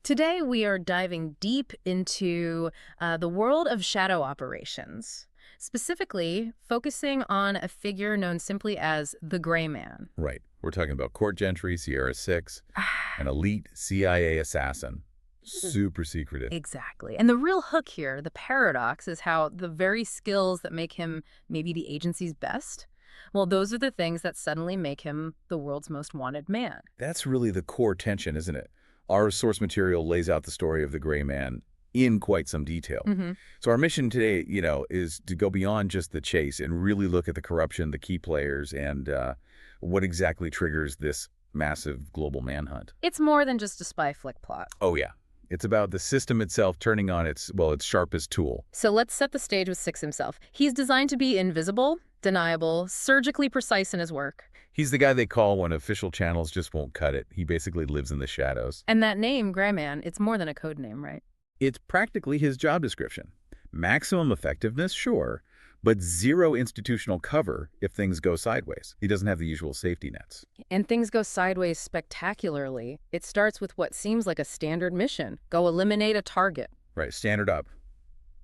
Today, we are diving deep into the world of shadow operations, specifically focusing on a figure known simply as the Gray Man. Right. We're talking about court gentry, Sierra 6, an elite CIA assassin. Super secretive. Exactly. And the real hook here, the paradox, is how the very skills that make him maybe the agency's best, well, those are the things that suddenly make him the world's most wanted man. That's really the core tension, isn't it? Our source material lays out the story of the Gray Man in quite some detail. So our mission today, is to go beyond just the chase and really look at the corruption, the key players, and what exactly triggers this massive global manhunt. It's more than just a spy flick plot. Oh, yeah. It's about the system itself turning on its sharpest tool. So let's set the stage with Six himself. He's designed to be invisible, deniable, surgically precise in his work. He's the guy they call when official channels just won't cut it. He basically lives in the shadows. And that name, Gray Man, it's more than a code name, right? It's practically his job description. Maximum effectiveness, sure, but zero institutional cover if things go sideways. He doesn't have the usual safety nets. And things go sideways spectacularly. It starts with what seems like a standard mission. Go eliminate a target. Right, standard up.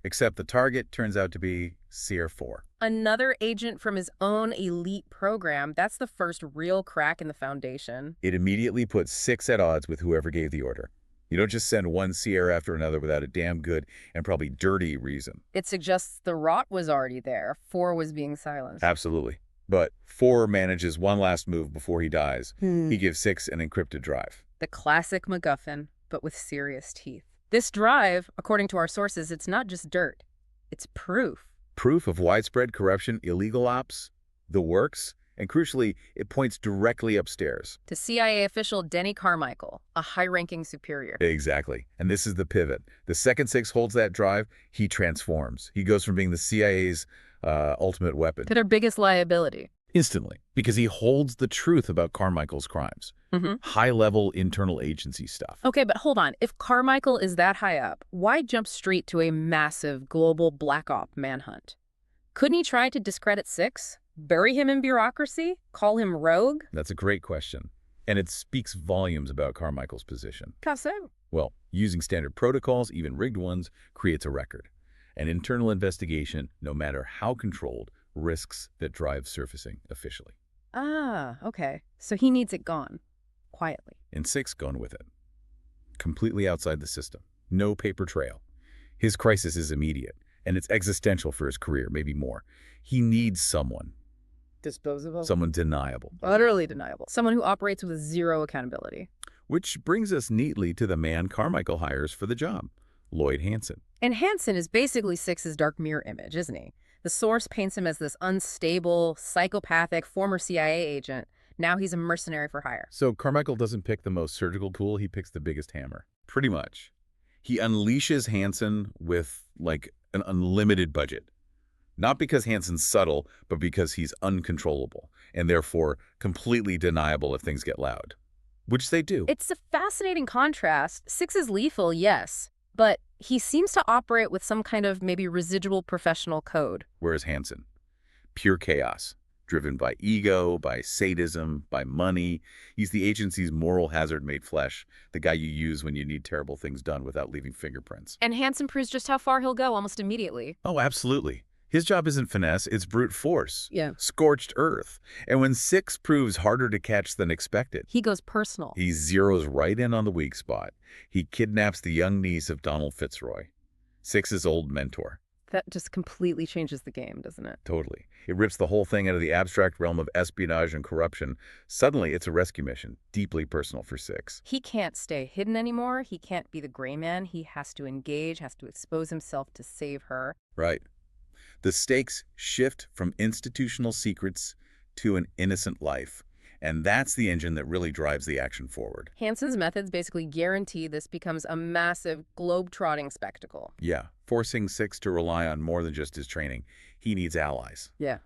Except the target turns out to be Sierra 4. Another agent from his own elite program. That's the first real crack in the foundation. It immediately puts 6 at odds with whoever gave the order. You don't just send one Sierra after another without a damn good and probably dirty reason. It suggests the rot was already there. 4 was being silenced. Absolutely. But 4 manages one last move before he dies. He gives 6 an encrypted drive. The classic MacGuffin, but with serious teeth. This drive, according to our sources, it's not just dirt. It's proof. Proof of widespread corruption, illegal ops, the works, and crucially, it points directly upstairs. To CIA official Denny Carmichael, a high-ranking superior. Exactly. And this is the pivot. The second 6 holds that drive, he transforms. He goes from being the CIA's ultimate weapon. To their biggest liability. Instantly. Because he holds the truth about Carmichael's crimes. High-level internal agency stuff. Okay, but hold on. If Carmichael is that high up, why jump straight to a massive global black op manhunt? Couldn't he try to discredit 6? Bury him in bureaucracy? Call him rogue? That's a great question. And it speaks volumes about Carmichael's position. How so? Well, using standard protocols, even rigged ones, creates a record. An internal investigation, no matter how controlled, risks that drive surfacing officially. Ah, okay. So he needs it gone. Quietly. And 6 gone with it. Completely outside the system. No paper trail. His crisis is immediate, and it's existential for his career, maybe more. He needs someone. Disposable? Someone deniable. Utterly deniable. Someone who operates with zero accountability. Which brings us neatly to the man Carmichael hires for the job, Lloyd Hansen. And Hansen is basically Six's dark mirror image, isn't he? The source paints him as this unstable, psychopathic, former CIA agent. Now he's a mercenary for hire. So Carmichael doesn't pick the most surgical tool, he picks the biggest hammer. Pretty much. He unleashes Hansen with, like, an unlimited budget. Not because Hansen's subtle, but because he's uncontrollable, and therefore completely deniable if things get loud. Which they do. It's a fascinating contrast. Six is lethal, yes, but he seems to operate with some kind of maybe residual professional code. Whereas Hansen, pure chaos, driven by ego, by sadism, by money. He's the agency's moral hazard made flesh, the guy you use when you need terrible things done without leaving fingerprints. And Hansen proves just how far he'll go almost immediately. Oh, absolutely. His job isn't finesse, it's brute force. Yeah. Scorched earth. And when 6 proves harder to catch than expected, He goes personal. he zeroes right in on the weak spot. He kidnaps the young niece of Donald Fitzroy, 6's old mentor. That just completely changes the game, doesn't it? Totally. It rips the whole thing out of the abstract realm of espionage and corruption. Suddenly, it's a rescue mission, deeply personal for 6. He can't stay hidden anymore. He can't be the gray man. He has to engage, has to expose himself to save her. Right. The stakes shift from institutional secrets to an innocent life. And that's the engine that really drives the action forward. Hansen's methods basically guarantee this becomes a massive, globe-trotting spectacle. Yeah, forcing 6 to rely on more than just his training. He needs allies. Yeah.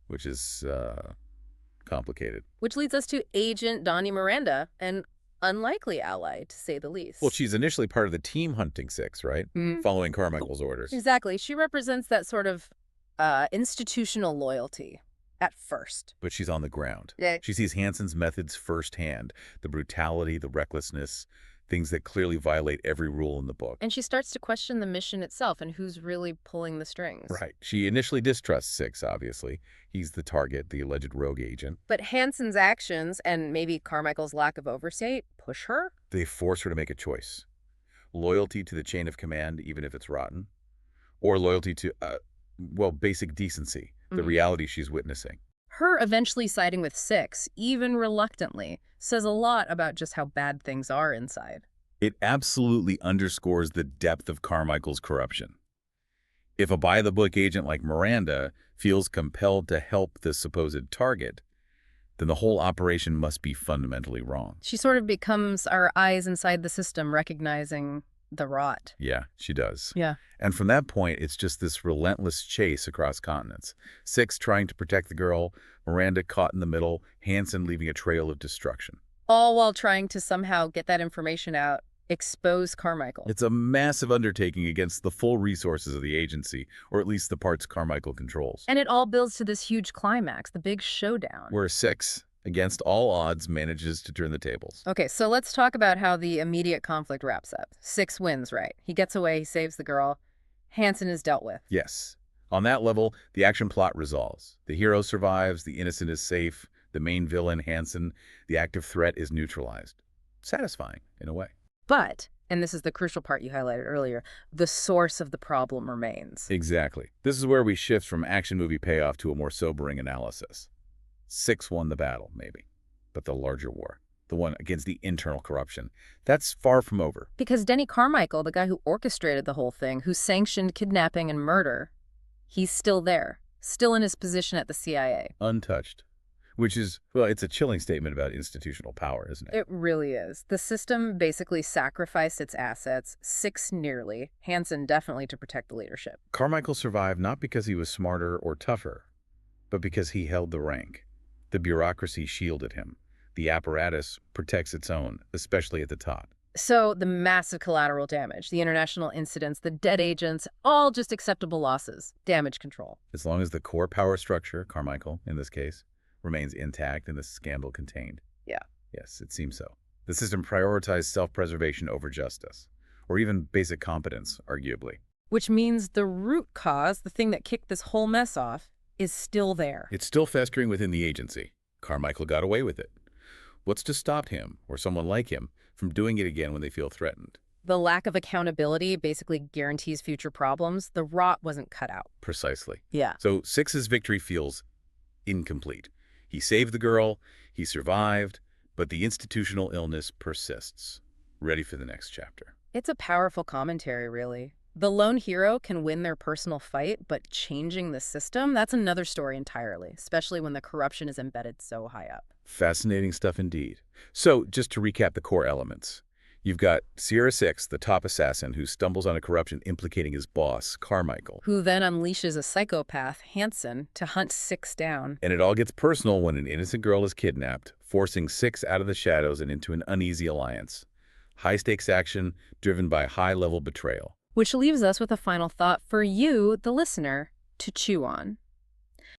Which is complicated. Which leads us to Agent Donnie Miranda, an unlikely ally, to say the least. Well, she's initially part of the team hunting 6, right? Following Carmichael's orders. Exactly. She represents that sort of institutional loyalty at first. But she's on the ground. Yeah. She sees Hansen's methods firsthand, the brutality, the recklessness. things that clearly violate every rule in the book. And she starts to question the mission itself and who's really pulling the strings. Right. She initially distrusts Six, obviously. He's the target, the alleged rogue agent. But Hansen's actions and maybe Carmichael's lack of oversight push her? They force her to make a choice. Loyalty to the chain of command, even if it's rotten, or loyalty to, well, basic decency, the reality she's witnessing. Her eventually siding with Six, even reluctantly, says a lot about just how bad things are inside. It absolutely underscores the depth of Carmichael's corruption. If a by-the-book agent like Miranda feels compelled to help this supposed target, then the whole operation must be fundamentally wrong. She sort of becomes our eyes inside the system, recognizing the rot. Yeah, she does. Yeah. And from that point, it's just this relentless chase across continents. Six trying to protect the girl, Miranda caught in the middle, Hansen leaving a trail of destruction. All while trying to somehow get that information out, expose Carmichael. It's a massive undertaking against the full resources of the agency, or at least the parts Carmichael controls. And it all builds to this huge climax, the big showdown. Where Six, against all odds, manages to turn the tables. Okay, so let's talk about how the immediate conflict wraps up. Six wins, right? He gets away, he saves the girl. Hansen is dealt with. Yes. On that level, the action plot resolves. The hero survives, the innocent is safe, the main villain, Hansen, the active threat is neutralized. Satisfying, in a way. But, and this is the crucial part you highlighted earlier, the source of the problem remains. Exactly. This is where we shift from action movie payoff to a more sobering analysis. Six won the battle, maybe, but the larger war, the one against the internal corruption, that's far from over. Because Denny Carmichael, the guy who orchestrated the whole thing, who sanctioned kidnapping and murder, he's still there, still in his position at the CIA. Untouched. Which is, well, it's a chilling statement about institutional power, isn't it? It really is. The system basically sacrificed its assets, Six nearly, Hansen definitely to protect the leadership. Carmichael survived not because he was smarter or tougher, but because he held the rank. The bureaucracy shielded him. The apparatus protects its own, especially at the top. So the massive collateral damage, the international incidents, the dead agents, all just acceptable losses. Damage control. As long as the core power structure, Carmichael in this case, remains intact and the scandal contained. Yeah. Yes, it seems so. The system prioritized self-preservation over justice, or even basic competence, arguably. Which means the root cause, the thing that kicked this whole mess off, is still there. It's still festering within the agency. Carmichael got away with it. What's to stop him, or someone like him, from doing it again when they feel threatened? The lack of accountability basically guarantees future problems. The rot wasn't cut out. Precisely. Yeah. So Six's victory feels incomplete. He saved the girl, he survived, but the institutional illness persists. Ready for the next chapter. It's a powerful commentary, really. The lone hero can win their personal fight, but changing the system, that's another story entirely, especially when the corruption is embedded so high up. Fascinating stuff indeed. So, just to recap the core elements. You've got Sierra Six, the top assassin, who stumbles on a corruption implicating his boss, Carmichael. Who then unleashes a psychopath, Hansen, to hunt Six down. And it all gets personal when an innocent girl is kidnapped, forcing Six out of the shadows and into an uneasy alliance. High-stakes action driven by high-level betrayal. Which leaves us with a final thought for you, the listener, to chew on.